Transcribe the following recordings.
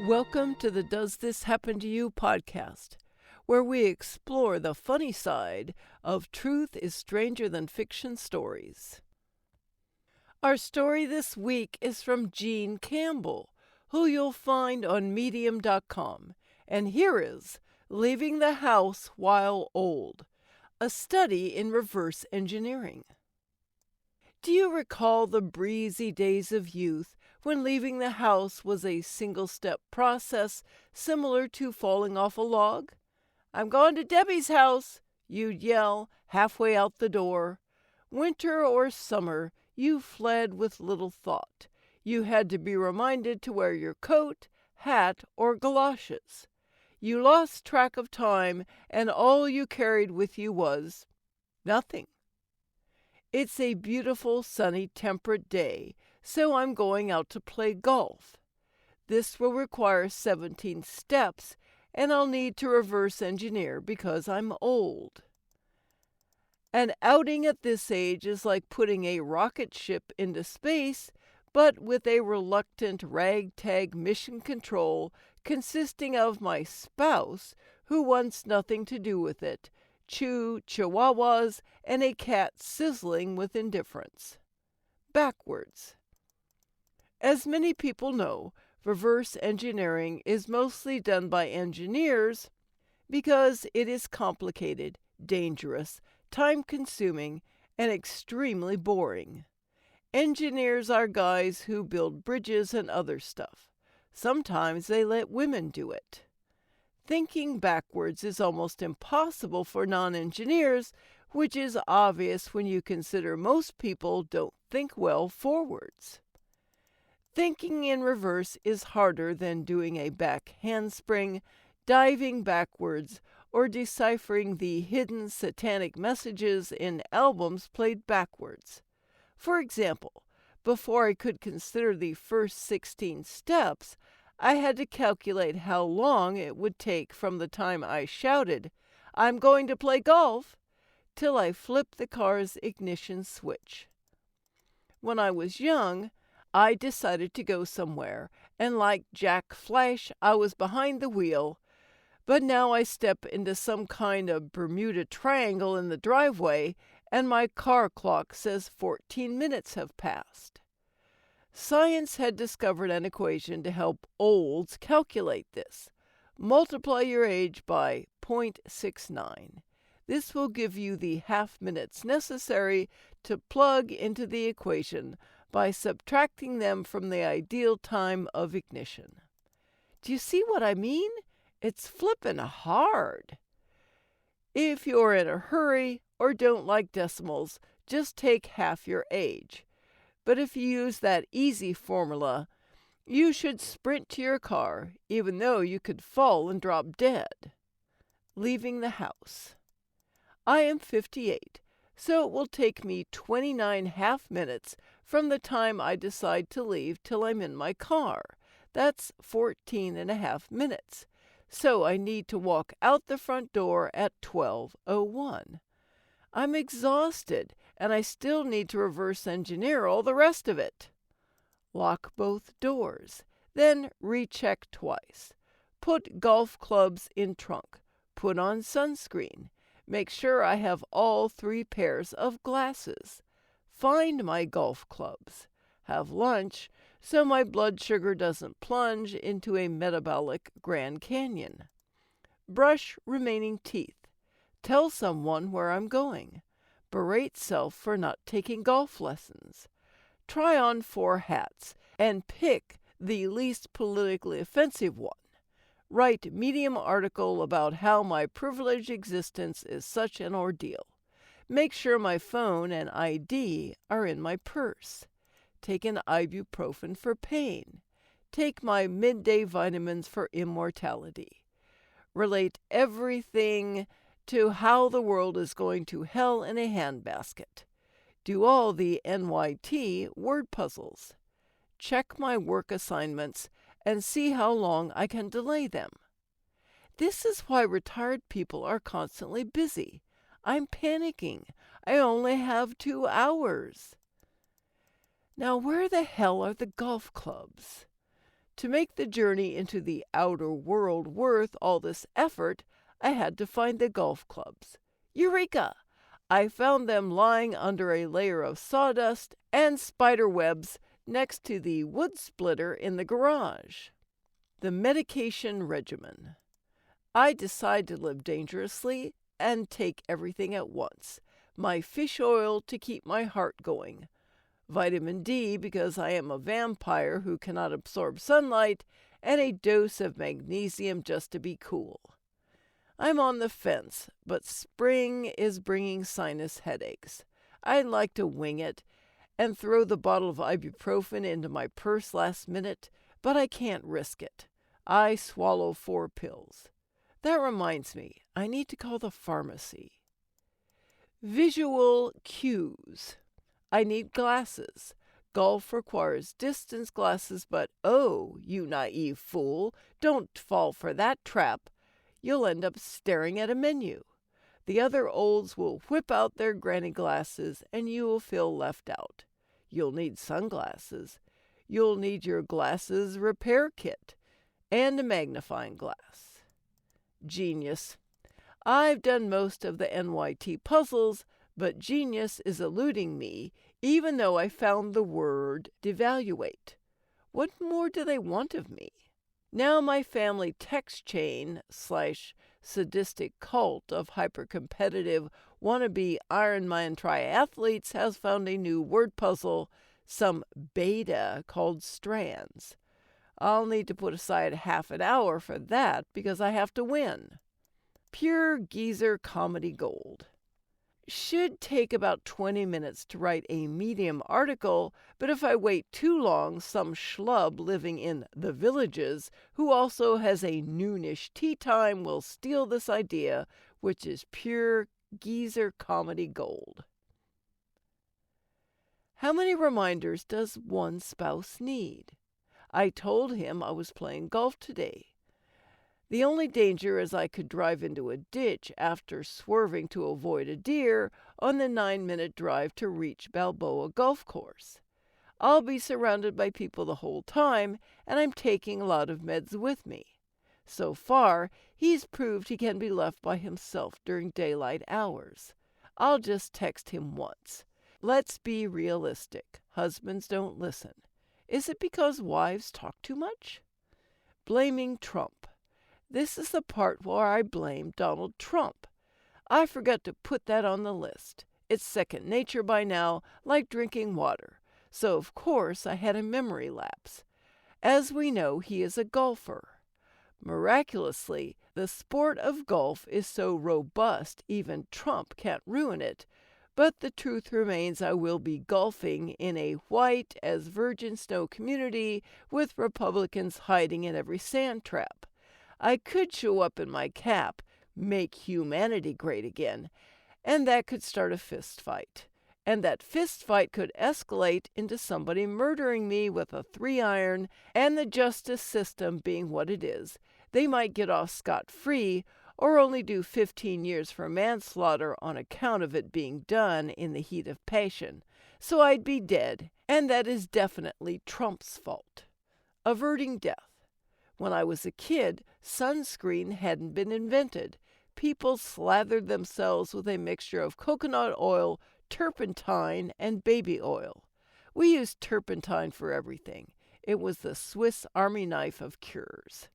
Welcome to the Does This Happen to You podcast, where we explore the funny side of truth is stranger than fiction stories. Our story this week is from Jean Campbell, who you'll find on medium.com, and here is Leaving the House While Old, a study in reverse engineering. Do you recall the breezy days of youth when leaving the house was a single-step process similar to falling off a log? "I'm going to Debbie's house," you'd yell halfway out the door. Winter or summer, you fled with little thought. You had to be reminded to wear your coat, hat, or galoshes. You lost track of time, and all you carried with you was nothing. It's a beautiful, sunny, temperate day, so I'm going out to play golf. This will require 17 steps, and I'll need to reverse engineer because I'm old. An outing at this age is like putting a rocket ship into space, but with a reluctant ragtag mission control consisting of my spouse, who wants nothing to do with it, chihuahuas, and a cat sizzling with indifference. Backwards. As many people know, reverse engineering is mostly done by engineers because it is complicated, dangerous, time-consuming, and extremely boring. Engineers are guys who build bridges and other stuff. Sometimes they let women do it. Thinking backwards is almost impossible for non-engineers, which is obvious when you consider most people don't think well forwards. Thinking in reverse is harder than doing a back handspring, diving backwards, or deciphering the hidden satanic messages in albums played backwards. For example, before I could consider the first 16 steps, I had to calculate how long it would take from the time I shouted, "I'm going to play golf," till I flipped the car's ignition switch. When I was young, I decided to go somewhere, and like Jack Flash, I was behind the wheel, but now I step into some kind of Bermuda Triangle in the driveway, and my car clock says 14 minutes have passed. Science had discovered an equation to help olds calculate this. Multiply your age by 0.69. This will give you the half minutes necessary to plug into the equation by subtracting them from the ideal time of ignition. Do you see what I mean? It's flippin' hard. If you're in a hurry or don't like decimals, just take half your age. But if you use that easy formula, you should sprint to your car, even though you could fall and drop dead. Leaving the house. I am 58, so it will take me 29 half minutes from the time I decide to leave till I'm in my car. That's 14 and a half minutes. So I need to walk out the front door at 12:01. I'm exhausted, and I still need to reverse engineer all the rest of it. Lock both doors, then recheck twice. Put golf clubs in trunk. Put on sunscreen. Make sure I have all 3 pairs of glasses. Find my golf clubs. Have lunch so my blood sugar doesn't plunge into a metabolic Grand Canyon. Brush remaining teeth. Tell someone where I'm going. Berate self for not taking golf lessons. Try on 4 hats and pick the least politically offensive one. Write Medium article about how my privileged existence is such an ordeal. Make sure my phone and ID are in my purse. Take an ibuprofen for pain. Take my midday vitamins for immortality. Relate everything to how the world is going to hell in a handbasket. Do all the NYT word puzzles. Check my work assignments and see how long I can delay them. This is why retired people are constantly busy. I'm panicking. I only have 2 hours. Now, where the hell are the golf clubs? To make the journey into the outer world worth all this effort, I had to find the golf clubs. Eureka! I found them lying under a layer of sawdust and spider webs next to the wood splitter in the garage. The medication regimen. I decide to live dangerously and take everything at once. My fish oil to keep my heart going. Vitamin D because I am a vampire who cannot absorb sunlight, and a dose of magnesium just to be cool. I'm on the fence, but spring is bringing sinus headaches. I'd like to wing it and throw the bottle of ibuprofen into my purse last minute, but I can't risk it. I swallow 4 pills. That reminds me, I need to call the pharmacy. Visual cues. I need glasses. Golf requires distance glasses, but oh, you naive fool, don't fall for that trap. You'll end up staring at a menu. The other olds will whip out their granny glasses, and you will feel left out. You'll need sunglasses. You'll need your glasses repair kit and a magnifying glass. Genius. I've done most of the NYT puzzles, but genius is eluding me, even though I found the word devaluate. What more do they want of me? Now my family text chain / sadistic cult of hyper-competitive wannabe Ironman triathletes has found a new word puzzle, some beta called strands. I'll need to put aside half an hour for that because I have to win. Pure geezer comedy gold. Should take about 20 minutes to write a medium article, but if I wait too long, some schlub living in the Villages, who also has a noonish tea time, will steal this idea, which is pure geezer comedy gold. How many reminders does one spouse need? I told him I was playing golf today. The only danger is I could drive into a ditch after swerving to avoid a deer on the 9-minute drive to reach Balboa Golf Course. I'll be surrounded by people the whole time, and I'm taking a lot of meds with me. So far, he's proved he can be left by himself during daylight hours. I'll just text him once. Let's be realistic. Husbands don't listen. Is it because wives talk too much? Blaming Trump. This is the part where I blame Donald Trump. I forgot to put that on the list. It's second nature by now, like drinking water. So, of course, I had a memory lapse. As we know, he is a golfer. Miraculously, the sport of golf is so robust, even Trump can't ruin it. But the truth remains I will be golfing in a white as virgin snow community with Republicans hiding in every sand trap. I could show up in my cap, make humanity great again, and that could start a fist fight. And that fist fight could escalate into somebody murdering me with a 3-iron, and the justice system being what it is. They might get off scot-free, or only do 15 years for manslaughter on account of it being done in the heat of passion. So I'd be dead, and that is definitely Trump's fault. Averting death. When I was a kid, sunscreen hadn't been invented. People slathered themselves with a mixture of coconut oil, turpentine, and baby oil. We used turpentine for everything. It was the Swiss Army knife of cures.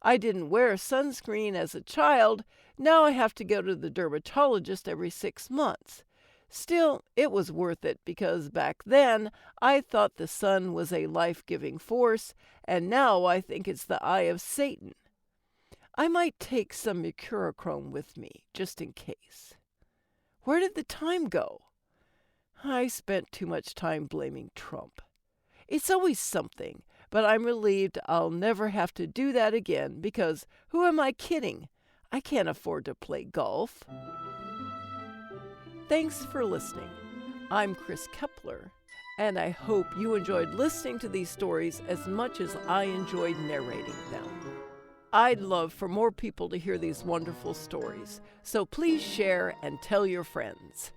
I didn't wear sunscreen as a child. Now I have to go to the dermatologist every 6 months. Still, it was worth it because back then I thought the sun was a life-giving force, and now I think it's the eye of Satan. I might take some mercurochrome with me, just in case. Where did the time go? I spent too much time blaming Trump. It's always something, but I'm relieved I'll never have to do that again because who am I kidding? I can't afford to play golf. Thanks for listening. I'm Chris Kepler, and I hope you enjoyed listening to these stories as much as I enjoyed narrating them. I'd love for more people to hear these wonderful stories, so please share and tell your friends.